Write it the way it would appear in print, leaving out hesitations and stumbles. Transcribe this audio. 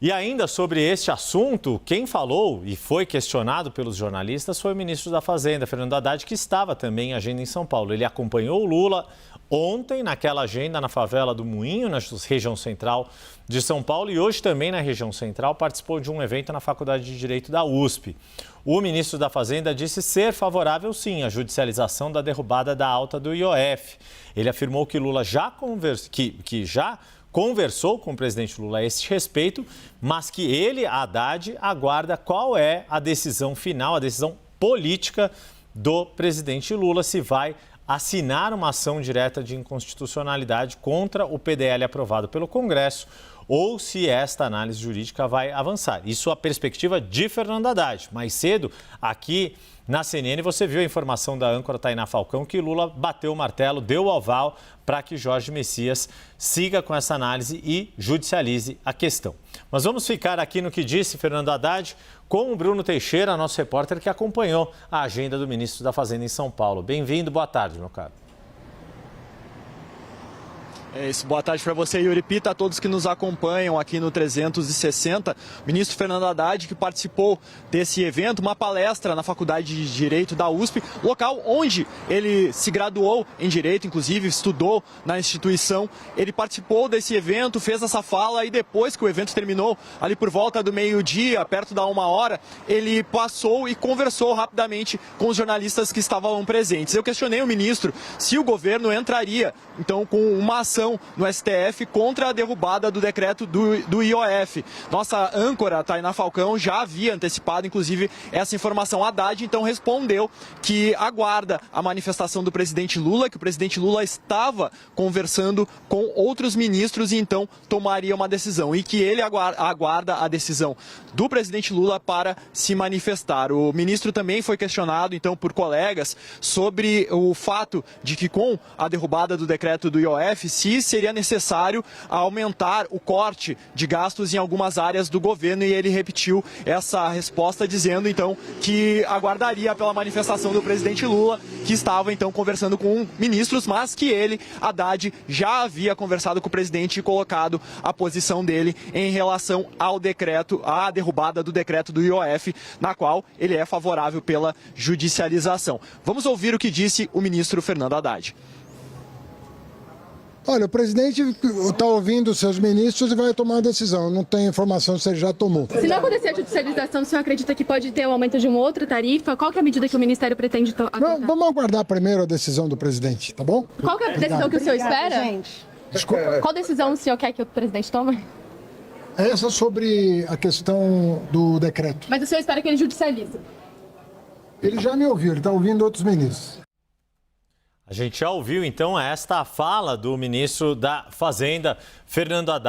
E ainda sobre este assunto, quem falou e foi questionado pelos jornalistas foi o ministro da Fazenda, Fernando Haddad, que estava também em agenda em São Paulo. Ele acompanhou o Lula ontem naquela agenda na favela do Moinho, na região central de São Paulo, e hoje também na região central participou de um evento na Faculdade de Direito da USP. O ministro da Fazenda disse ser favorável, sim, à judicialização da derrubada da alta do IOF. Ele afirmou que Lula já conversou com o presidente Lula a este respeito, mas que ele, Haddad, aguarda qual é a decisão final, a decisão política do presidente Lula, se vai assinar uma ação direta de inconstitucionalidade contra o PDL aprovado pelo Congresso ou se esta análise jurídica vai avançar. Isso a perspectiva de Fernando Haddad. Mais cedo, aqui na CNN, você viu a informação da âncora Tainá Falcão que Lula bateu o martelo, deu o aval para que Jorge Messias siga com essa análise e judicialize a questão. Mas vamos ficar aqui no que disse Fernando Haddad com o Bruno Teixeira, nosso repórter que acompanhou a agenda do ministro da Fazenda em São Paulo. Bem-vindo, boa tarde, meu caro. É isso, boa tarde para você, Yuri Pita, a todos que nos acompanham aqui no 360. O ministro Fernando Haddad, que participou desse evento, uma palestra na Faculdade de Direito da USP, local onde ele se graduou em Direito, inclusive estudou na instituição. Ele participou desse evento, fez essa fala e depois que o evento terminou, ali por volta do meio-dia, perto da 1h, ele passou e conversou rapidamente com os jornalistas que estavam presentes. Eu questionei o ministro se o governo entraria, então, com uma ação no STF contra a derrubada do decreto do IOF. Nossa âncora, Tainá Falcão, já havia antecipado, inclusive, essa informação. Haddad, então, respondeu que aguarda a manifestação do presidente Lula, que o presidente Lula estava conversando com outros ministros e, então, tomaria uma decisão. E que ele aguarda a decisão do presidente Lula para se manifestar. O ministro também foi questionado, então, por colegas sobre o fato de que, com a derrubada do decreto do IOF, se seria necessário aumentar o corte de gastos em algumas áreas do governo, e ele repetiu essa resposta dizendo então que aguardaria pela manifestação do presidente Lula, que estava então conversando com ministros, mas que ele, Haddad, já havia conversado com o presidente e colocado a posição dele em relação ao decreto, à derrubada do decreto do IOF, na qual ele é favorável pela judicialização. Vamos ouvir o que disse o ministro Fernando Haddad. Olha, o presidente está ouvindo os seus ministros e vai tomar a decisão. Não tenho informação se ele já tomou. Se não acontecer a judicialização, o senhor acredita que pode ter um aumento de uma outra tarifa? Qual que é a medida que o Ministério pretende adotar? Não, vamos aguardar primeiro a decisão do presidente, tá bom? Qual que é a decisão que o senhor espera? Desculpa. Qual decisão o senhor quer que o presidente tome? Essa sobre a questão do decreto. Mas o senhor espera que ele judicialize? Ele já me ouviu, ele está ouvindo outros ministros. A gente já ouviu, então, esta fala do ministro da Fazenda, Fernando Haddad.